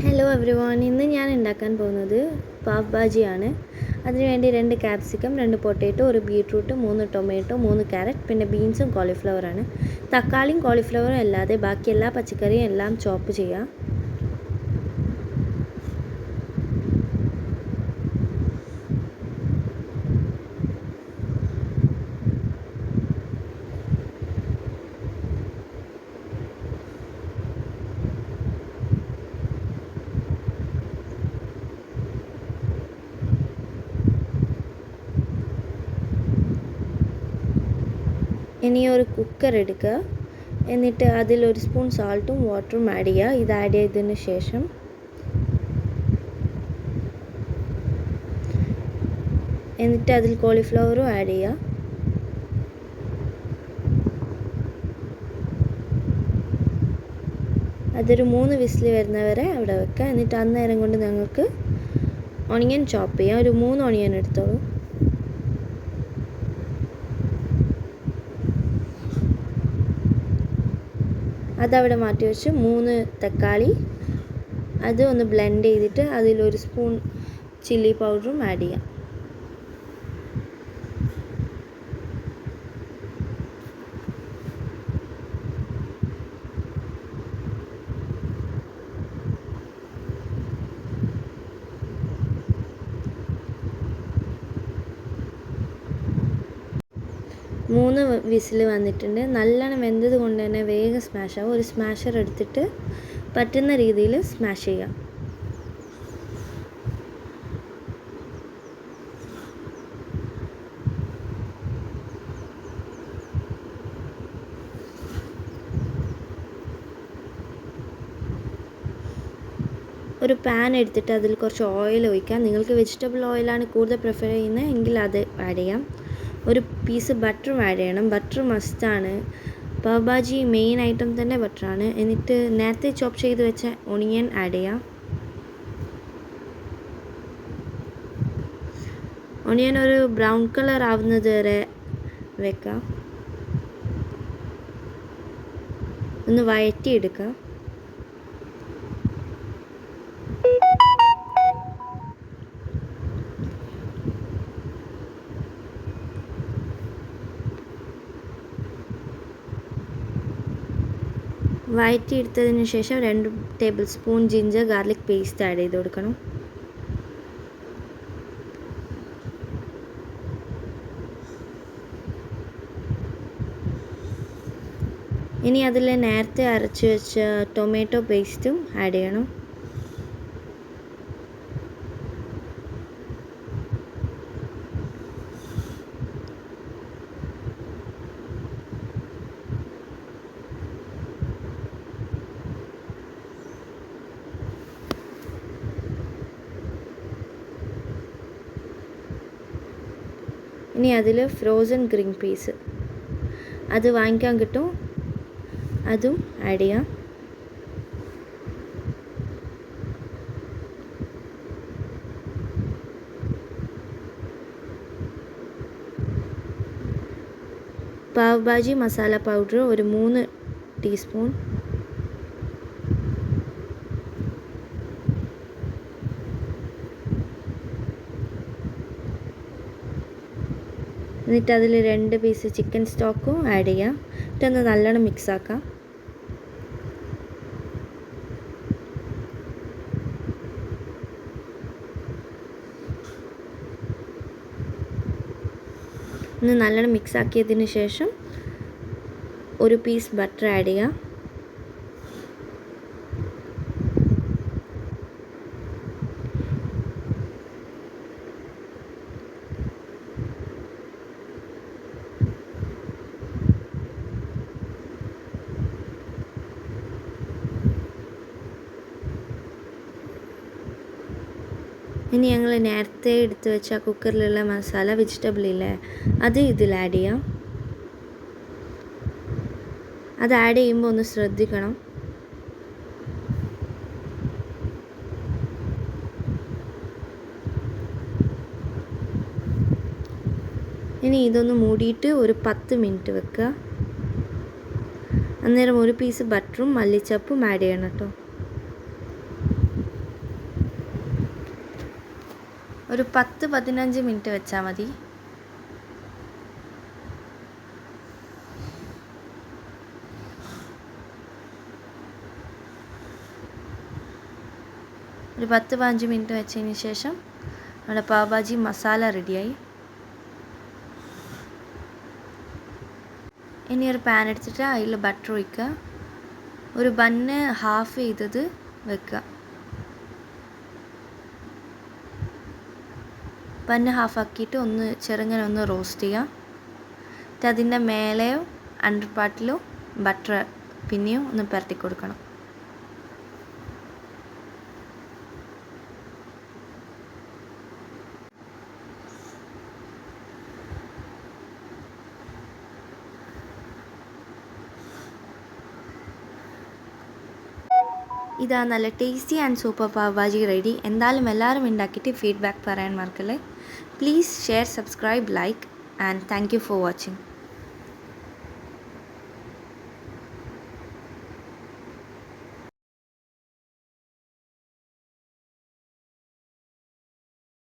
Hello everyone, ഇന്ന് ഞാൻ ഉണ്ടാക്കാൻ പോകുന്നത് പാവ് ഭാജിയാണ്. അതിനുവേണ്ടി 2 capsicum, 2 potato, 1 beetroot, 3 tomato, 3 carrot, പിന്നെ ബീൻസും കോളിഫ്ലവറാണ്. തക്കാളിയും കോളിഫ്ലവറും അല്ലാതെ ബാക്കി എല്ലാ പച്ചക്കറിയും എല്ലാം ചോപ്പ് ചെയ്യാം. ഇനി ഒരു കുക്കർ എടുക്കുക. എന്നിട്ട് അതിൽ 1 സ്പൂൺ സാൾട്ടും വാട്ടറും ആഡ് ചെയ്യുക. ഇത് ആഡ് ചെയ്തതിന് ശേഷം എന്നിട്ട് അതിൽ കോളിഫ്ലവറും ആഡ് ചെയ്യുക. അതൊരു 3 വിസിൽ വരുന്നവരെ അവിടെ വെക്കുക. എന്നിട്ട് അന്നേരം കൊണ്ട് ഞങ്ങൾക്ക് ഓണിയൻ ചോപ്പ് ചെയ്യാം. ഒരു 3 ഓണിയൻ എടുത്തോളൂ. അതവിടെ മാറ്റി വെച്ച് 3 തക്കാളി അത് ഒന്ന് ബ്ലെൻഡ് ചെയ്തിട്ട് അതിൽ 1 സ്പൂൺ ചില്ലി പൗഡറും ആഡ് ചെയ്യാം. മൂന്ന് വിസിൽ വന്നിട്ടുണ്ട്. നല്ലോണം വെന്തത് കൊണ്ട് തന്നെ വേഗം സ്മാഷ് ആവും. ഒരു സ്മാഷർ എടുത്തിട്ട് പറ്റുന്ന രീതിയിൽ സ്മാഷ് ചെയ്യാം. ഒരു പാൻ എടുത്തിട്ട് അതിൽ കുറച്ച് ഓയിൽ ഒഴിക്കാം. നിങ്ങൾക്ക് വെജിറ്റബിൾ ഓയിലാണ് കൂടുതൽ പ്രിഫർ ചെയ്യുന്നത് എങ്കിൽ അത് ആഡ് ചെയ്യാം. ഒരു പീസ് ബട്ടറും ആഡ് ചെയ്യണം. ബട്ടർ മസ്റ്റാണ്. പാവ് ഭാജി മെയിൻ ഐറ്റം തന്നെ ബട്ടറാണ്. എന്നിട്ട് നേരത്തെ ചോപ്പ് ചെയ്ത് വെച്ച ഒണിയൻ ആഡ് ചെയ്യാം. ഒണിയൻ ഒരു ബ്രൗൺ കളർ ആവുന്നത് വരെ വെക്കാം. ഒന്ന് വഴറ്റിയെടുക്കാം. വഴറ്റിയെടുത്തതിന് ശേഷം 2 table spoon ginger garlic paste add ചെയ്ത് കൊടുക്കണം. ഇനി അതിൽ നേരത്തെ അരച്ച് വെച്ച ടൊമാറ്റോ പേസ്റ്റും ആഡ് ചെയ്യണം. ഇനി അതിൽ ഫ്രോസൺ ഗ്രീൻ പീസ് അത് വാങ്ങിക്കാൻ കിട്ടും, അതും ആഡ് ചെയ്യാം. പാവ് ഭാജി മസാല പൗഡർ ഒരു 3 ടീസ്പൂൺ. എന്നിട്ട് അതിൽ 2 പീസ് ചിക്കൻ സ്റ്റോക്കും ആഡ് ചെയ്യാം. എന്നിട്ടൊന്ന് നല്ലോണം മിക്സ് ആക്കാം. ഒന്ന് നല്ലോണം മിക്സ് ആക്കിയതിന് ശേഷം 1 പീസ് ബട്ടർ ആഡ് ചെയ്യാം. ഇനി ഞങ്ങൾ നേരത്തെ എടുത്ത് വെച്ച കുക്കറിലുള്ള മസാല വെജിറ്റബിൾ ഇല്ലേ, അത് ഇതിൽ ആഡ് ചെയ്യാം. അത് ആഡ് ചെയ്യുമ്പോൾ ഒന്ന് ശ്രദ്ധിക്കണം. ഇനി ഇതൊന്ന് മൂടിയിട്ട് ഒരു 10 മിനിറ്റ് വെക്കുക. അന്നേരം 1 പീസ് ബട്ടറും മല്ലിച്ചപ്പും ആഡ് ചെയ്യണം കേട്ടോ. ഒരു 10-15 മിനിറ്റ് വെച്ചാൽ മതി. ഒരു 10-15 മിനിറ്റ് വെച്ചതിന് ശേഷം നമ്മുടെ പാവ് ഭാജി മസാല റെഡിയായി. ഇനി ഒരു പാൻ എടുത്തിട്ട് അതിൽ ബട്ടർ ഒഴിക്കുക. ഒരു ബണ്ണ് ഹാഫ് ചെയ്തത് വെക്കുക. ബണ്ണ് ഹാഫാക്കിയിട്ട് ചെറുങ്ങനെ ഒന്ന് റോസ്റ്റ് ചെയ്യുക. എന്നിട്ട് അതിൻ്റെ മേലെയോ അണ്ടർ പാർട്ടിലോ ബട്ടർ പിന്നെയും ഒന്ന് പരത്തി കൊടുക്കണം. ഇതാ നല്ല tasty and super pav bhaji ready. എന്തായാലും എല്ലാവരും ഉണ്ടാക്കിയിട്ട് ഫീഡ്ബാക്ക് പറയാൻ മറക്കല്ലേ. Please share, subscribe, like and thank you for watching.